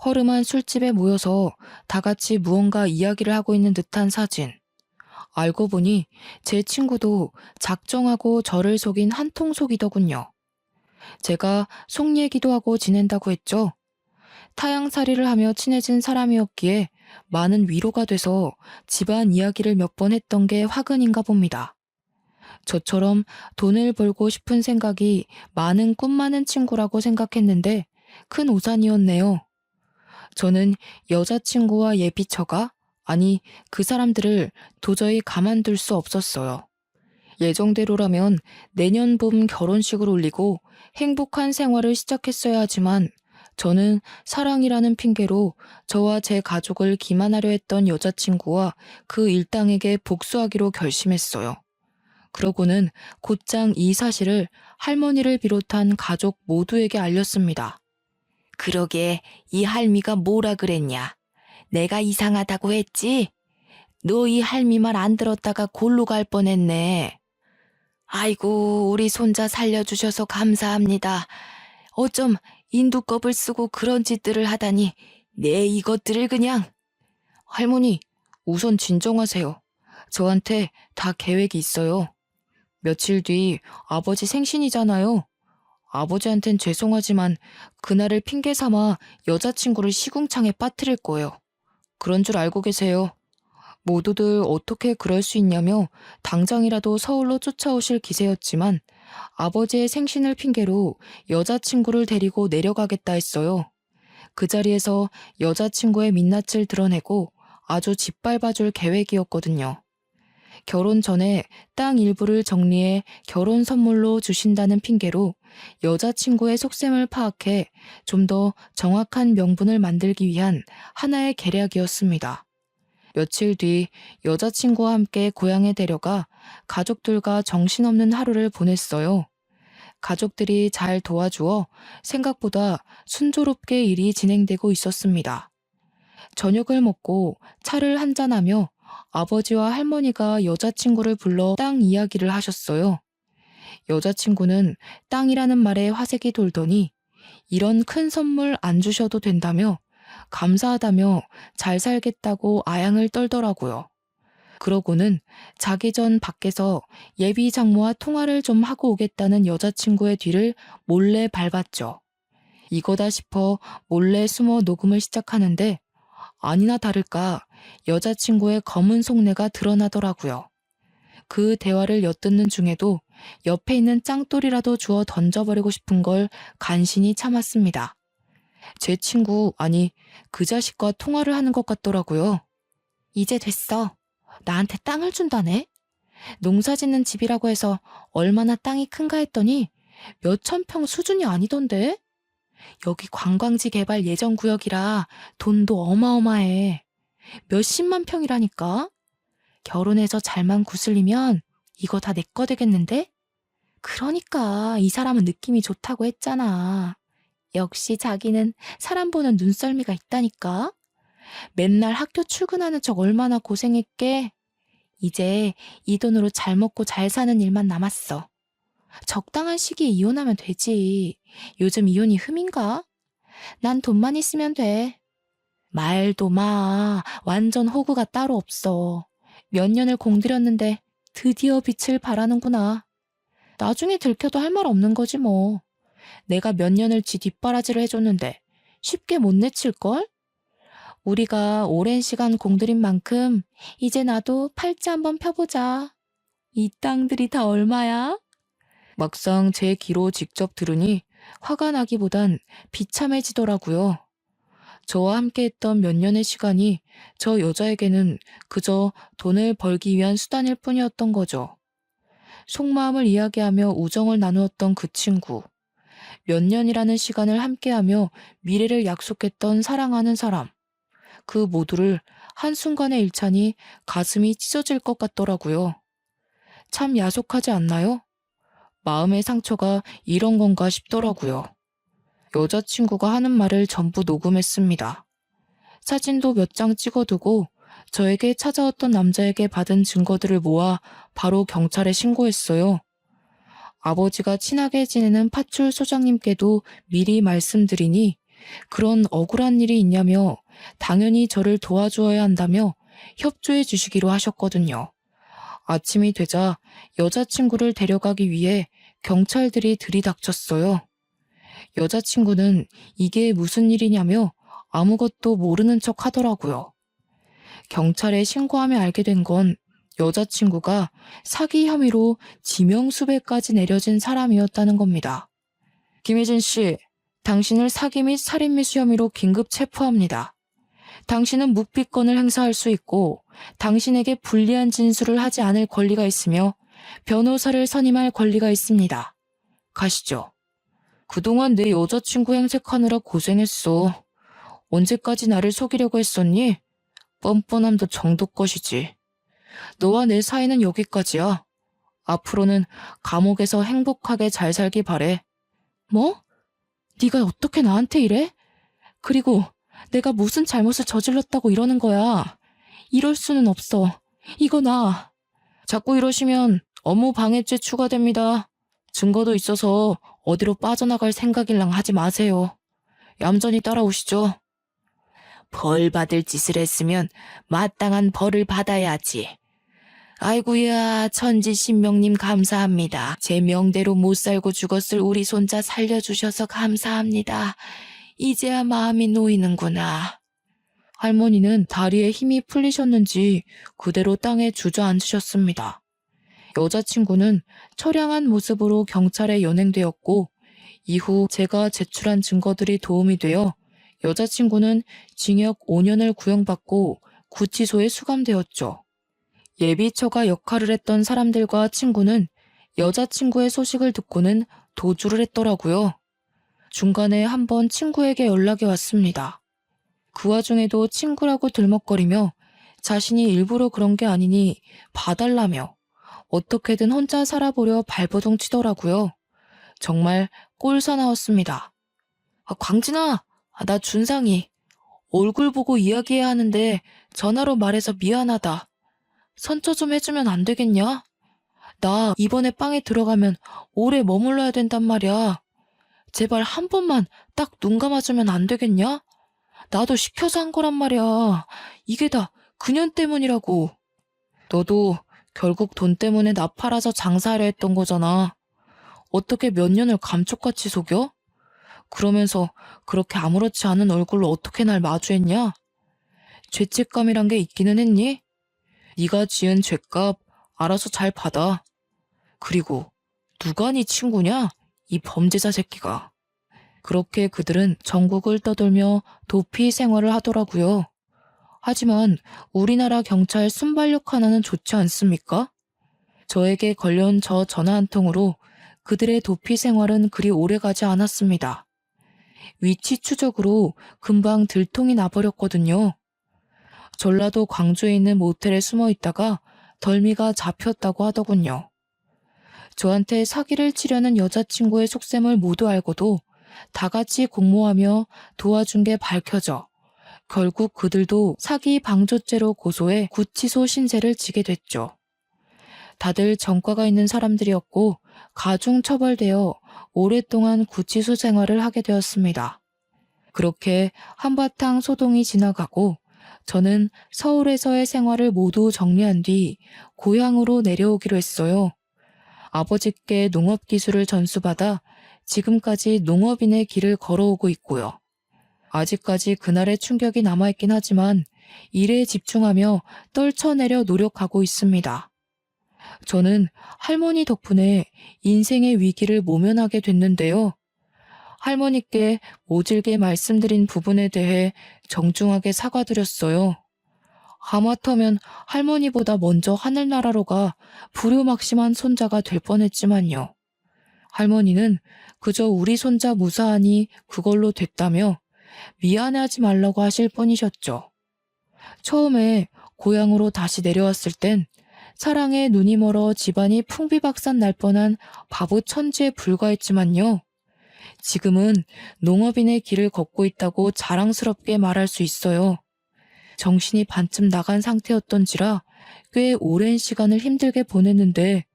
허름한 술집에 모여서 다 같이 무언가 이야기를 하고 있는 듯한 사진. 알고 보니 제 친구도 작정하고 저를 속인 한통속이더군요. 제가 속 얘기도 하고 지낸다고 했죠. 타향살이를 하며 친해진 사람이었기에 많은 위로가 돼서 집안 이야기를 몇 번 했던 게 화근인가 봅니다. 저처럼 돈을 벌고 싶은 생각이 많은 꿈 많은 친구라고 생각했는데 큰 오산이었네요. 저는 여자친구와 예비처가, 아니 그 사람들을 도저히 가만둘 수 없었어요. 예정대로라면 내년 봄 결혼식을 올리고 행복한 생활을 시작했어야 하지만 저는 사랑이라는 핑계로 저와 제 가족을 기만하려 했던 여자친구와 그 일당에게 복수하기로 결심했어요. 그러고는 곧장 이 사실을 할머니를 비롯한 가족 모두에게 알렸습니다. 그러게 이 할미가 뭐라 그랬냐? 내가 이상하다고 했지? 너 이 할미 말 안 들었다가 골로 갈 뻔했네. 아이고 우리 손자 살려주셔서 감사합니다. 어쩜 인두껍을 쓰고 그런 짓들을 하다니 내 이것들을 그냥. 할머니 우선 진정하세요. 저한테 다 계획이 있어요. 며칠 뒤 아버지 생신이잖아요. 아버지한텐 죄송하지만 그날을 핑계 삼아 여자친구를 시궁창에 빠뜨릴 거예요. 그런 줄 알고 계세요. 모두들 어떻게 그럴 수 있냐며 당장이라도 서울로 쫓아오실 기세였지만 아버지의 생신을 핑계로 여자친구를 데리고 내려가겠다 했어요. 그 자리에서 여자친구의 민낯을 드러내고 아주 짓밟아줄 계획이었거든요. 결혼 전에 땅 일부를 정리해 결혼 선물로 주신다는 핑계로 여자친구의 속셈을 파악해 좀 더 정확한 명분을 만들기 위한 하나의 계략이었습니다. 며칠 뒤 여자친구와 함께 고향에 데려가 가족들과 정신없는 하루를 보냈어요. 가족들이 잘 도와주어 생각보다 순조롭게 일이 진행되고 있었습니다. 저녁을 먹고 차를 한잔하며 아버지와 할머니가 여자친구를 불러 땅 이야기를 하셨어요. 여자친구는 땅이라는 말에 화색이 돌더니 이런 큰 선물 안 주셔도 된다며 감사하다며 잘 살겠다고 아양을 떨더라고요. 그러고는 자기 전 밖에서 예비 장모와 통화를 좀 하고 오겠다는 여자친구의 뒤를 몰래 밟았죠. 이거다 싶어 몰래 숨어 녹음을 시작하는데 아니나 다를까 여자친구의 검은 속내가 드러나더라고요. 그 대화를 엿듣는 중에도 옆에 있는 짱돌이라도 주워 던져버리고 싶은 걸 간신히 참았습니다. 제 친구, 아니 그 자식과 통화를 하는 것 같더라고요. 이제 됐어. 나한테 땅을 준다네? 농사 짓는 집이라고 해서 얼마나 땅이 큰가 했더니 몇천 평 수준이 아니던데? 여기 관광지 개발 예정 구역이라 돈도 어마어마해. 몇십만 평이라니까? 결혼해서 잘만 구슬리면 이거 다 내 거 되겠는데? 그러니까 이 사람은 느낌이 좋다고 했잖아. 역시 자기는 사람 보는 눈썰미가 있다니까? 맨날 학교 출근하는 척 얼마나 고생했게? 이제 이 돈으로 잘 먹고 잘 사는 일만 남았어. 적당한 시기에 이혼하면 되지. 요즘 이혼이 흠인가? 난 돈만 있으면 돼. 말도 마. 완전 호구가 따로 없어. 몇 년을 공들였는데 드디어 빛을 발하는구나. 나중에 들켜도 할 말 없는 거지 뭐. 내가 몇 년을 지 뒷바라지를 해줬는데 쉽게 못 내칠걸? 우리가 오랜 시간 공들인 만큼 이제 나도 팔찌 한번 펴보자. 이 땅들이 다 얼마야? 막상 제 귀로 직접 들으니 화가 나기보단 비참해지더라고요. 저와 함께했던 몇 년의 시간이 저 여자에게는 그저 돈을 벌기 위한 수단일 뿐이었던 거죠. 속마음을 이야기하며 우정을 나누었던 그 친구. 몇 년이라는 시간을 함께하며 미래를 약속했던 사랑하는 사람. 그 모두를 한순간에 잃자니 가슴이 찢어질 것 같더라고요. 참 야속하지 않나요? 마음의 상처가 이런 건가 싶더라고요. 여자친구가 하는 말을 전부 녹음했습니다. 사진도 몇 장 찍어두고 저에게 찾아왔던 남자에게 받은 증거들을 모아 바로 경찰에 신고했어요. 아버지가 친하게 지내는 파출 소장님께도 미리 말씀드리니 그런 억울한 일이 있냐며 당연히 저를 도와주어야 한다며 협조해 주시기로 하셨거든요. 아침이 되자 여자친구를 데려가기 위해 경찰들이 들이닥쳤어요. 여자친구는 이게 무슨 일이냐며 아무것도 모르는 척 하더라고요. 경찰에 신고하며 알게 된 건 여자친구가 사기 혐의로 지명수배까지 내려진 사람이었다는 겁니다. 김혜진 씨, 당신을 사기 및 살인 미수 혐의로 긴급 체포합니다. 당신은 묵비권을 행사할 수 있고 당신에게 불리한 진술을 하지 않을 권리가 있으며 변호사를 선임할 권리가 있습니다. 가시죠. 그동안 내 여자친구 행색하느라 고생했어. 언제까지 나를 속이려고 했었니? 뻔뻔함도 정도 것이지. 너와 내 사이는 여기까지야. 앞으로는 감옥에서 행복하게 잘 살기 바래. 뭐? 네가 어떻게 나한테 이래? 그리고 내가 무슨 잘못을 저질렀다고 이러는 거야. 이럴 수는 없어. 이거 나. 자꾸 이러시면 업무 방해죄 추가됩니다. 증거도 있어서 어디로 빠져나갈 생각일랑 하지 마세요. 얌전히 따라오시죠. 벌 받을 짓을 했으면 마땅한 벌을 받아야지. 아이고야, 천지신명님 감사합니다. 제 명대로 못 살고 죽었을 우리 손자 살려주셔서 감사합니다. 이제야 마음이 놓이는구나. 할머니는 다리에 힘이 풀리셨는지 그대로 땅에 주저앉으셨습니다. 여자친구는 처량한 모습으로 경찰에 연행되었고 이후 제가 제출한 증거들이 도움이 되어 여자친구는 징역 5년을 구형받고 구치소에 수감되었죠. 예비처가 역할을 했던 사람들과 친구는 여자친구의 소식을 듣고는 도주를 했더라고요. 중간에 한번 친구에게 연락이 왔습니다. 그 와중에도 친구라고 들먹거리며 자신이 일부러 그런 게 아니니 봐달라며 어떻게든 혼자 살아보려 발버둥 치더라고요. 정말 꼴사나웠습니다. 광진아, 나 준상이. 얼굴 보고 이야기해야 하는데 전화로 말해서 미안하다. 선처 좀 해주면 안 되겠냐? 나 이번에 빵에 들어가면 오래 머물러야 된단 말이야. 제발 한 번만 딱 눈 감아주면 안 되겠냐? 나도 시켜서 한 거란 말이야. 이게 다 그년 때문이라고. 너도 결국 돈 때문에 나 팔아서 장사하려 했던 거잖아. 어떻게 몇 년을 감쪽같이 속여? 그러면서 그렇게 아무렇지 않은 얼굴로 어떻게 날 마주했냐? 죄책감이란 게 있기는 했니? 네가 지은 죄값 알아서 잘 받아. 그리고 누가 네 친구냐? 이 범죄자 새끼가. 그렇게 그들은 전국을 떠돌며 도피 생활을 하더라고요. 하지만 우리나라 경찰 순발력 하나는 좋지 않습니까? 저에게 걸려온 저 전화 한 통으로 그들의 도피 생활은 그리 오래가지 않았습니다. 위치 추적으로 금방 들통이 나버렸거든요. 전라도 광주에 있는 모텔에 숨어 있다가 덜미가 잡혔다고 하더군요. 저한테 사기를 치려는 여자친구의 속셈을 모두 알고도 다 같이 공모하며 도와준 게 밝혀져 결국 그들도 사기 방조죄로 고소해 구치소 신세를 지게 됐죠. 다들 전과가 있는 사람들이었고 가중 처벌되어 오랫동안 구치소 생활을 하게 되었습니다. 그렇게 한바탕 소동이 지나가고 저는 서울에서의 생활을 모두 정리한 뒤 고향으로 내려오기로 했어요. 아버지께 농업기술을 전수받아 지금까지 농업인의 길을 걸어오고 있고요. 아직까지 그날의 충격이 남아있긴 하지만 일에 집중하며 떨쳐내려 노력하고 있습니다. 저는 할머니 덕분에 인생의 위기를 모면하게 됐는데요. 할머니께 모질게 말씀드린 부분에 대해 정중하게 사과드렸어요. 하마터면 할머니보다 먼저 하늘나라로 가 불효막심한 손자가 될 뻔했지만요. 할머니는 그저 우리 손자 무사하니 그걸로 됐다며 미안해하지 말라고 하실 뿐이셨죠. 처음에 고향으로 다시 내려왔을 땐 사랑에 눈이 멀어 집안이 풍비박산 날 뻔한 바보 천지에 불과했지만요. 지금은 농업인의 길을 걷고 있다고 자랑스럽게 말할 수 있어요. 정신이 반쯤 나간 상태였던지라 꽤 오랜 시간을 힘들게 보냈는데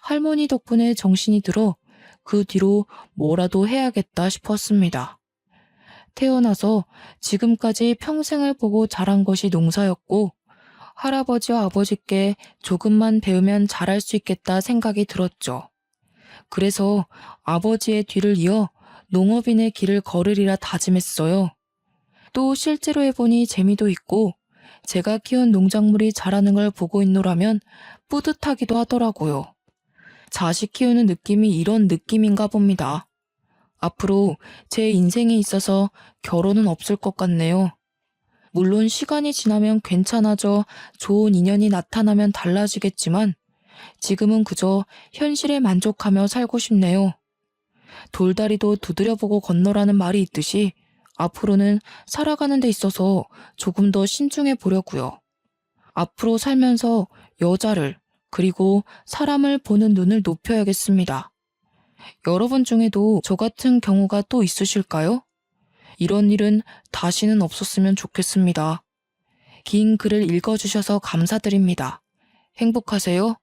할머니 덕분에 정신이 들어 그 뒤로 뭐라도 해야겠다 싶었습니다. 태어나서 지금까지 평생을 보고 자란 것이 농사였고 할아버지와 아버지께 조금만 배우면 잘할 수 있겠다 생각이 들었죠. 그래서 아버지의 뒤를 이어 농업인의 길을 걸으리라 다짐했어요. 또 실제로 해보니 재미도 있고 제가 키운 농작물이 자라는 걸 보고 있노라면 뿌듯하기도 하더라고요. 자식 키우는 느낌이 이런 느낌인가 봅니다. 앞으로 제 인생에 있어서 결혼은 없을 것 같네요. 물론 시간이 지나면 괜찮아져 좋은 인연이 나타나면 달라지겠지만 지금은 그저 현실에 만족하며 살고 싶네요. 돌다리도 두드려보고 건너라는 말이 있듯이 앞으로는 살아가는 데 있어서 조금 더 신중해 보려고요. 앞으로 살면서 여자를 그리고 사람을 보는 눈을 높여야겠습니다. 여러분 중에도 저 같은 경우가 또 있으실까요? 이런 일은 다시는 없었으면 좋겠습니다. 긴 글을 읽어주셔서 감사드립니다. 행복하세요.